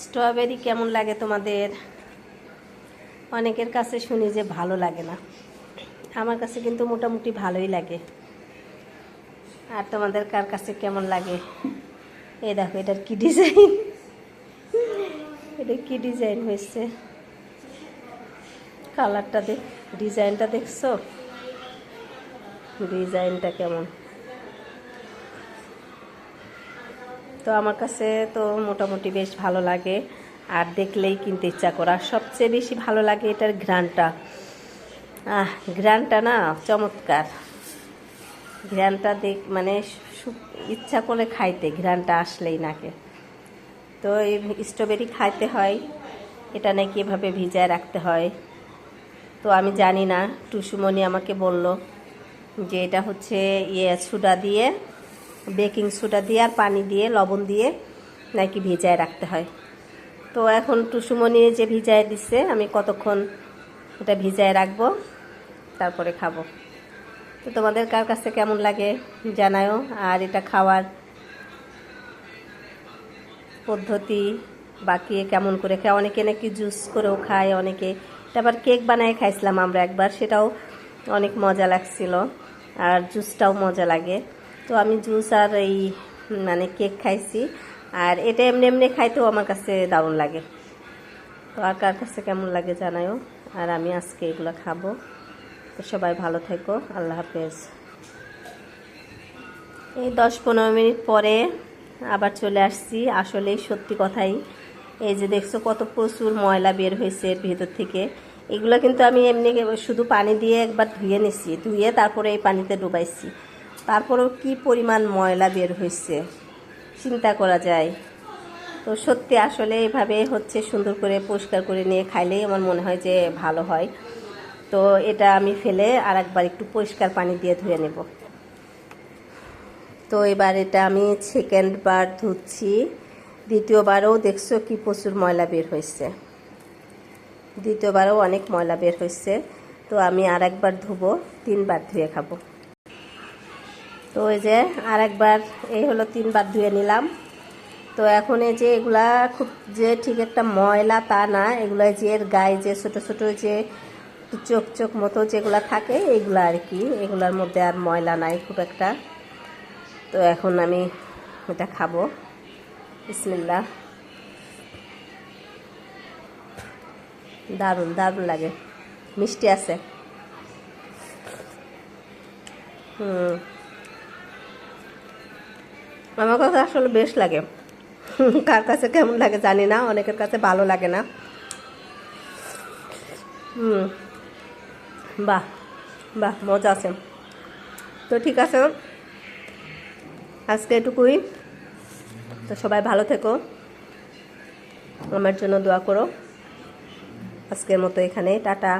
Strawberry কেমন লাগে তোমাদের? অনেকের কাছে শুনি যে ভালো লাগে না, আমার কাছে কিন্তু মোটামুটি ভালোই লাগে। আর তোমাদের কার কাছে কেমন লাগে? এই দেখো এটার কি ডিজাইন, এটা কি ডিজাইন হয়েছে, কালারটা দেখ, ডিজাইনটা দেখছো, ডিজাইনটা কেমন? তো আমার কাছে তো মোটামুটি বেশ ভালো লাগে, আর দেখলেই কিনতে ইচ্ছা করে। আর সবচেয়ে বেশি ভালো লাগে এটার ঘ্রাণটা। ঘ্রাণটা না চমৎকার, ঘ্রাণটা দেখ মানে ইচ্ছা করে খাইতে, ঘ্রাণটা আসলেই নাকে। তো এই স্ট্রবেরি খাইতে হয়, এটা নাকি এভাবে ভিজায় রাখতে হয়। তো আমি জানি না, টুসুমণি আমাকে বলল যে এটা হচ্ছে সোডা দিয়ে, বেকিং সোডা দিয়ে আর পানি দিয়ে লবণ দিয়ে নাকি ভিজায় রাখতে হয়। তো এখন টুসুমণি যে ভিজায় দিচ্ছে, আমি কতক্ষণ এটা ভিজায় রাখবো, তারপরে খাবো। তো তোমাদের কার কাছে কেমন লাগে জানাও। আর এটা খাওয়ার পদ্ধতি বাকি কেমন করে খায়, অনেকে নাকি জুস করেও খায়, অনেকে এটা আবার কেক বানায় খাইছিলাম আমরা একবার, সেটাও অনেক মজা লাগছিল, আর জুসটাও মজা লাগে। তো আমি জুস আর এই মানে কেক খাইছি, আর এটা এমনি এমনি খাইতেও আমার কাছে দারুণ লাগে। তো আর কার কাছে কেমন লাগে জানাও। আর আমি আজকে এগুলো খাবো। তো সবাই ভালো থেকো, আল্লাহ হাফেজ। এই 10-15 মিনিট পরে আবার চলে আসছি। আসলেই সত্যি কথাই, এই যে দেখছো কত প্রচুর ময়লা বের হয়েছে এর ভেতর থেকে। এগুলো কিন্তু আমি এমনি শুধু পানি দিয়ে একবার ধুয়ে নিছি, ধুয়ে তারপরে এই পানিতে ডুবাইছি, তারপরেও কি পরিমাণ ময়লা বের হয়েছে চিন্তা করা যায়। তো সত্যি আসলে এইভাবে হচ্ছে সুন্দর করে পরিষ্কার করে নিয়ে খাইলেই আমার মনে হয় যে ভালো হয়। তো এটা আমি ফেলে আর একবার একটু পরিষ্কার পানি দিয়ে ধুয়ে নেব। তো এবার এটা আমি সেকেন্ডবার ধুচ্ছি, দ্বিতীয়বারও দেখছো কি প্রচুর ময়লা বের হয়েছে, দ্বিতীয়বারও অনেক ময়লা বের হয়েছে। তো আমি আর একবার ধুবো, 3বার ধুয়ে খাবো। তো এই যে আর একবার, এই হলো 3বার ধুয়ে নিলাম। তো এখন এই যে এগুলা খুব যে ঠিক একটা ময়লা তা না, এগুলা যে এর গায়ে যে ছোটো ছোটো যে চোখ চোখ মতো যেগুলা থাকে এগুলা আর কি, এগুলার মধ্যে আর ময়লা নাই খুব একটা। তো এখন আমি এটা খাবো, বিসমিল্লাহ। দারুণ দারুণ লাগে, মিষ্টি আছে। আমার কাছে আসলে বেশ লাগে, কার কাছে কেমন লাগে জানি না, অনেকের কাছে ভালো লাগে না। বাহ বাহ, মজা আছে। তো ঠিক আছে, আজকে এটুকুই। তো সবাই ভালো থেকো, আমার জন্য দোয়া করো। আজকের মতো এখানে টাটা।